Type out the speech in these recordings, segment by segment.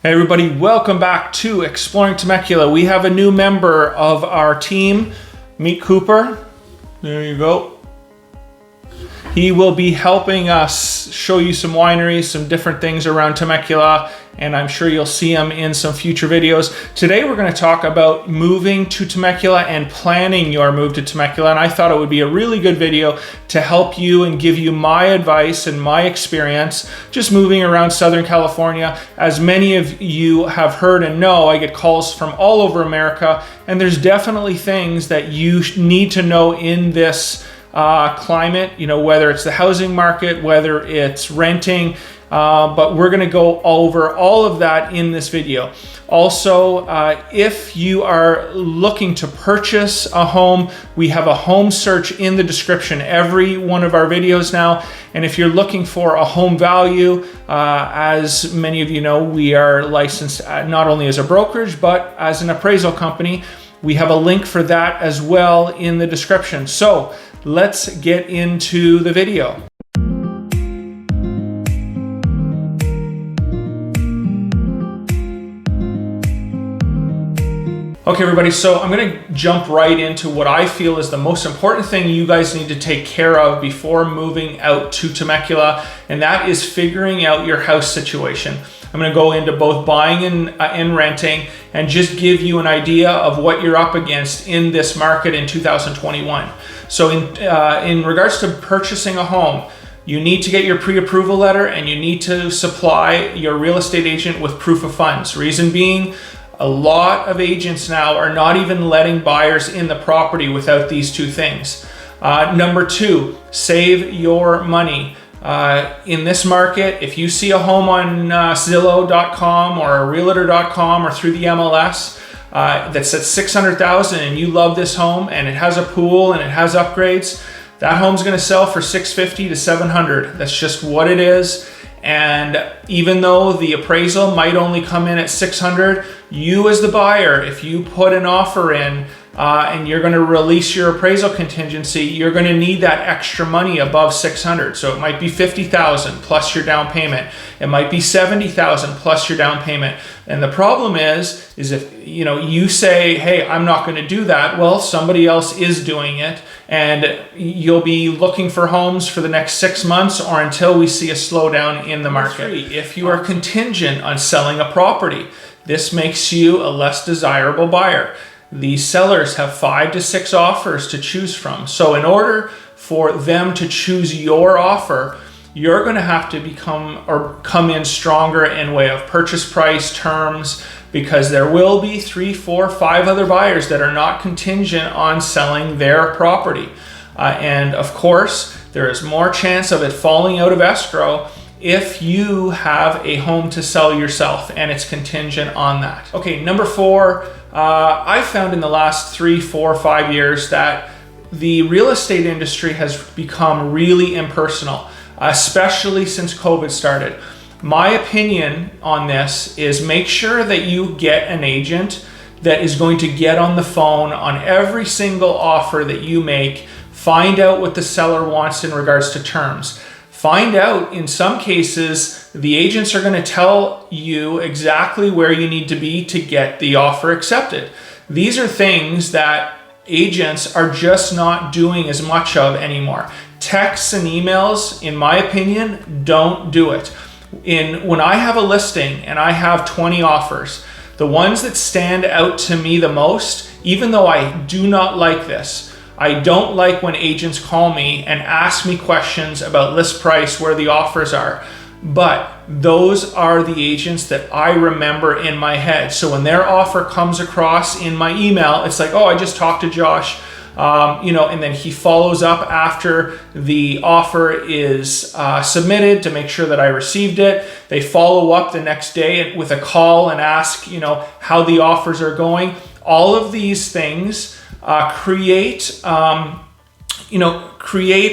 Hey everybody, welcome back to Exploring Temecula. We have a new member of our team. Meet Cooper. There you go. He will be helping us show you some wineries, some different things around Temecula, and I'm sure you'll see him in some future videos. Today we're going to talk about moving to Temecula and planning your move to Temecula, and I thought it would be a really good video to help you and give you my advice and my experience just moving around Southern California. As many of you have heard and know, I get calls from all over America, and there's definitely things that you need to know in this climate, whether it's the housing market, whether it's renting, but we're going to go over all of that in this video. Also, if you are looking to purchase a home, we have a home search in the description every one of our videos now. And if you're looking for a home value, as many of you know, we are licensed not only as a brokerage, but as an appraisal company. We have a link for that as well in the description. So let's get into the video. Okay, everybody, so I'm going to jump right into what I feel is the most important thing you guys need to take care of before moving out to Temecula, and that is figuring out your house situation. I'm going to go into both buying and renting and just give you an idea of what you're up against in this market in 2021. So in regards to purchasing a home, you need to get your pre-approval letter and you need to supply your real estate agent with proof of funds. Reason being, a lot of agents now are not even letting buyers in the property without these two things. Number two, save your money. In this market, if you see a home on Zillow.com or Realtor.com or through the MLS that's at $600,000 and you love this home and it has a pool and it has upgrades, that home's going to sell for $650 to $700. That's just what it is. And even though the appraisal might only come in at $600, you as the buyer, if you put an offer in and you're going to release your appraisal contingency, you're going to need that extra money above $600. So it might be $50,000 plus your down payment. It might be $70,000 plus your down payment. And the problem is if you say, hey, I'm not going to do that, well, somebody else is doing it, and you'll be looking for homes for the next 6 months or until we see a slowdown in the market. If you are contingent on selling a property, this makes you a less desirable buyer. The sellers have 5 to 6 offers to choose from. So in order for them to choose your offer, you're going to have to come in stronger in way of purchase price, terms, because there will be 3, 4, 5 other buyers that are not contingent on selling their property. And of course, there is more chance of it falling out of escrow if you have a home to sell yourself and it's contingent on that. Okay, number 4, I found in the last 3, 4, 5 years that the real estate industry has become really impersonal, especially since COVID started. My opinion on this is make sure that you get an agent that is going to get on the phone on every single offer that you make, find out what the seller wants in regards to terms. Find out, in some cases, the agents are going to tell you exactly where you need to be to get the offer accepted. These are things that agents are just not doing as much of anymore. Texts and emails, in my opinion, don't do it. When I have a listing and I have 20 offers, the ones that stand out to me the most, even though I do not like this, I don't like when agents call me and ask me questions about list price, where the offers are. But those are the agents that I remember in my head. So when their offer comes across in my email, it's like, oh, I just talked to Josh, and then he follows up after the offer is submitted to make sure that I received it. They follow up the next day with a call and ask, how the offers are going. All of these things create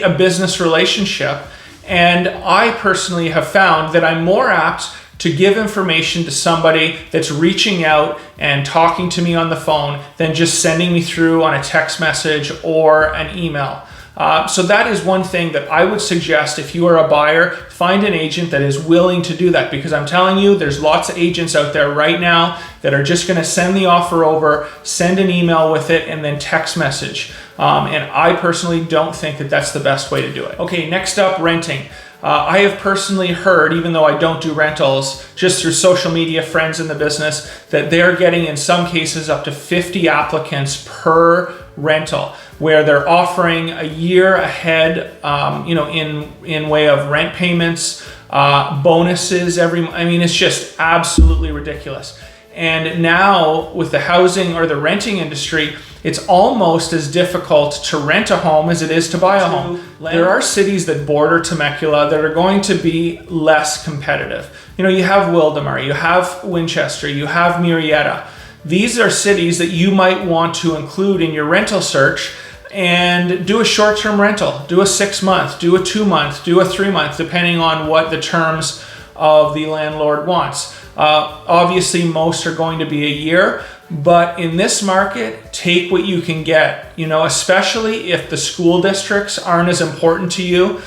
a business relationship. And I personally have found that I'm more apt to give information to somebody that's reaching out and talking to me on the phone than just sending me through on a text message or an email. So that is one thing that I would suggest if you are a buyer, find an agent that is willing to do that, because I'm telling you, there's lots of agents out there right now that are just going to send the offer over, send an email with it, and then text message. And I personally don't think that that's the best way to do it. Okay, next up, renting. I have personally heard, even though I don't do rentals, just through social media, friends in the business, that they're getting in some cases up to 50 applicants per rental, where they're offering a year ahead, in way of rent payments, bonuses I mean, it's just absolutely ridiculous. And now with the housing or the renting industry, it's almost as difficult to rent a home as it is to buy a home. There are cities that border Temecula that are going to be less competitive. You have Wildomar, you have Winchester, you have Murrieta. These are cities that you might want to include in your rental search and do a short-term rental. Do a 6-month, do a 2-month, do a 3-month, depending on what the terms of the landlord wants. Obviously, most are going to be a year, but in this market, take what you can get, especially if the school districts aren't as important to you.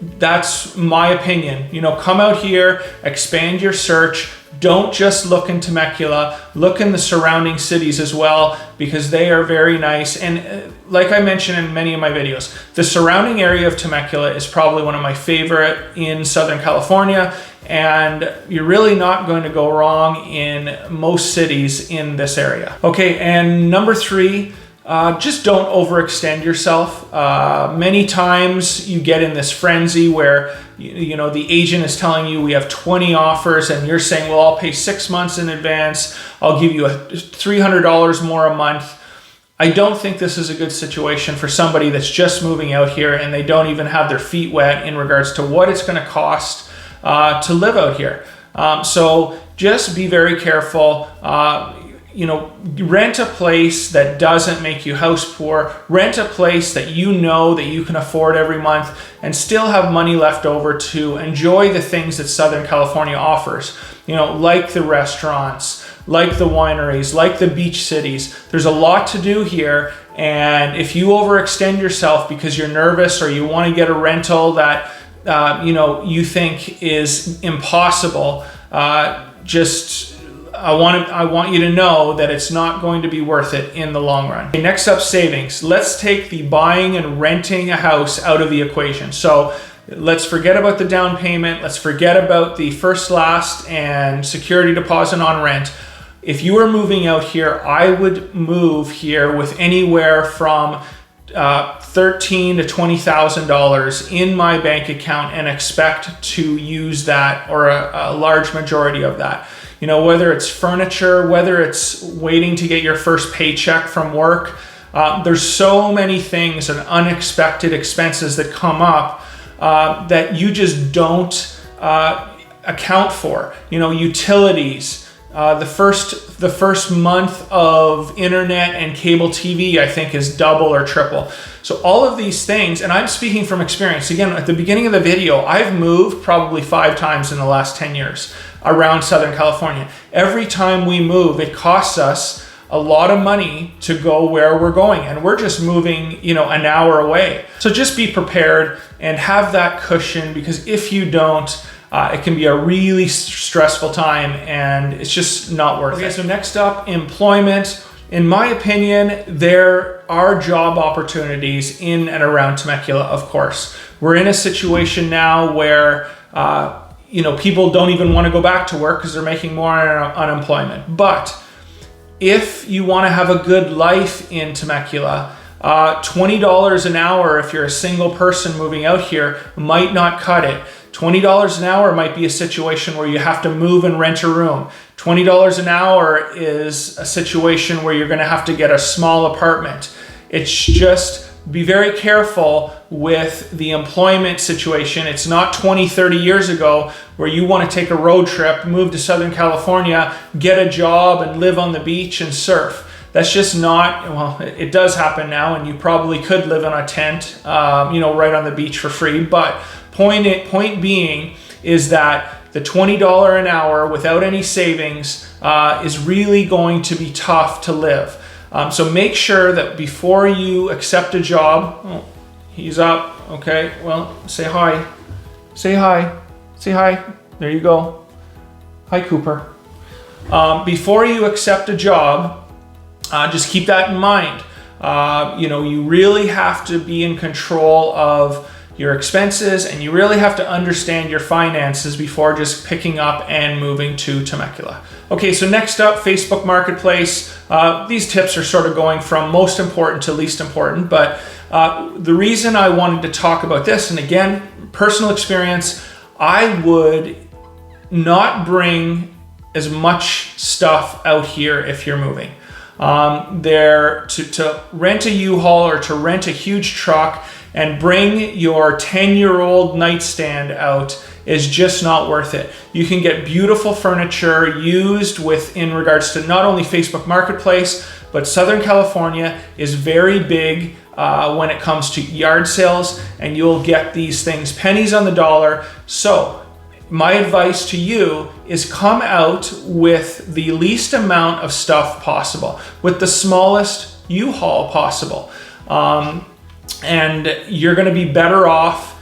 That's my opinion. Come out here, expand your search. Don't just look in Temecula, look in the surrounding cities as well, because they are very nice. And like I mentioned in many of my videos, the surrounding area of Temecula is probably one of my favorite in Southern California. And you're really not going to go wrong in most cities in this area. Okay, and number 3, just don't overextend yourself. Many times you get in this frenzy where the agent is telling you we have 20 offers, and you're saying, well, I'll pay 6 months in advance. I'll give you $300 more a month. I don't think this is a good situation for somebody that's just moving out here and they don't even have their feet wet in regards to what it's going to cost to live out here. So just be very careful. Rent a place that doesn't make you house poor. Rent a place that that you can afford every month and still have money left over to enjoy the things that Southern California offers. Like the restaurants, like the wineries, like the beach cities. There's a lot to do here. And if you overextend yourself because you're nervous or you want to get a rental that you think is impossible, I want you to know that it's not going to be worth it in the long run. Okay, next up, savings. Let's take the buying and renting a house out of the equation. So let's forget about the down payment. Let's forget about the first, last, and security deposit on rent. If you are moving out here, I would move here with anywhere from $13,000 to $20,000 in my bank account and expect to use that, or a large majority of that. Whether it's furniture, whether it's waiting to get your first paycheck from work. There's so many things and unexpected expenses that come up that you just don't account for. Utilities. The first month of internet and cable TV, I think, is double or triple. So all of these things, and I'm speaking from experience. Again, at the beginning of the video, I've moved probably 5 times in the last 10 years around Southern California. Every time we move, it costs us a lot of money to go where we're going, and we're just moving, an hour away. So just be prepared and have that cushion, because if you don't, it can be a really stressful time and it's just not worth it. Okay, so next up, employment. In my opinion, there are job opportunities in and around Temecula, of course. We're in a situation now where people don't even want to go back to work because they're making more on unemployment. But if you want to have a good life in Temecula, $20 an hour if you're a single person moving out here might not cut it. $20 an hour might be a situation where you have to move and rent a room. $20 an hour is a situation where you're going to have to get a small apartment. It's just, be very careful with the employment situation. It's not 20, 30 years ago where you want to take a road trip, move to Southern California, get a job and live on the beach and surf. That's just not, well, it does happen now, and you probably could live in a tent, right on the beach for free. But point being is that the $20 an hour without any savings is really going to be tough to live. So make sure that before you accept a job, oh, he's up, okay, well, say hi. Say hi. Say hi. There you go. Hi, Cooper. Before you accept a job, just keep that in mind. You really have to be in control of your expenses, and you really have to understand your finances before just picking up and moving to Temecula. Okay, so next up, Facebook Marketplace. These tips are sort of going from most important to least important, but the reason I wanted to talk about this, and again, personal experience, I would not bring as much stuff out here if you're moving. To rent a U-Haul or to rent a huge truck and bring your 10-year-old nightstand out is just not worth it. You can get beautiful furniture used in regards to not only Facebook Marketplace, but Southern California is very big when it comes to yard sales, and you'll get these things pennies on the dollar. So my advice to you is come out with the least amount of stuff possible, with the smallest U-Haul possible. And you're going to be better off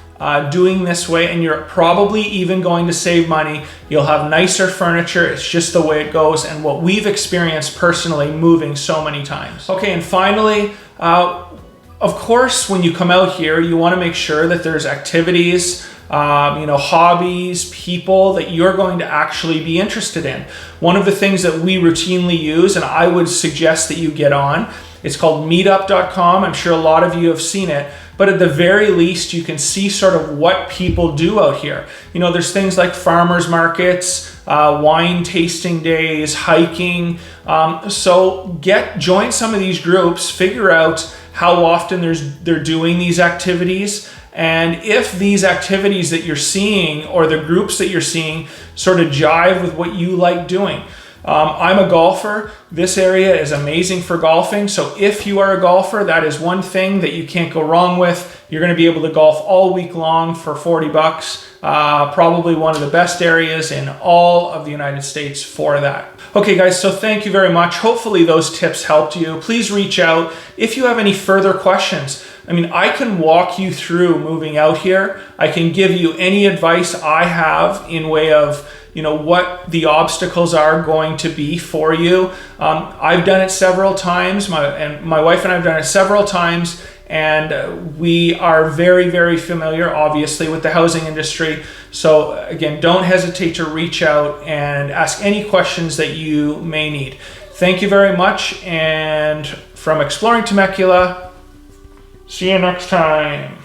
doing this way, and you're probably even going to save money. You'll have nicer furniture. It's just the way it goes, and what we've experienced personally moving so many times. Okay, and finally, of course, when you come out here, you want to make sure that there's activities, hobbies, people that you're going to actually be interested in. One of the things that we routinely use, and I would suggest that you get on, it's called meetup.com. I'm sure a lot of you have seen it, but at the very least, you can see sort of what people do out here. There's things like farmers markets, wine tasting days, hiking. So join some of these groups, figure out how often they're doing these activities, and if these activities that you're seeing or the groups that you're seeing sort of jive with what you like doing. I'm a golfer. This area is amazing for golfing. So if you are a golfer, that is one thing that you can't go wrong with. You're going to be able to golf all week long for $40. Probably one of the best areas in all of the United States for that. Okay guys, so thank you very much. Hopefully those tips helped you. Please reach out if you have any further questions. I can walk you through moving out here. I can give you any advice I have in way of what the obstacles are going to be for you. I've done it several times. My wife and I have done it several times, and we are very, very familiar, obviously, with the housing industry. So again, don't hesitate to reach out and ask any questions that you may need. Thank you very much, and from Exploring Temecula, see you next time.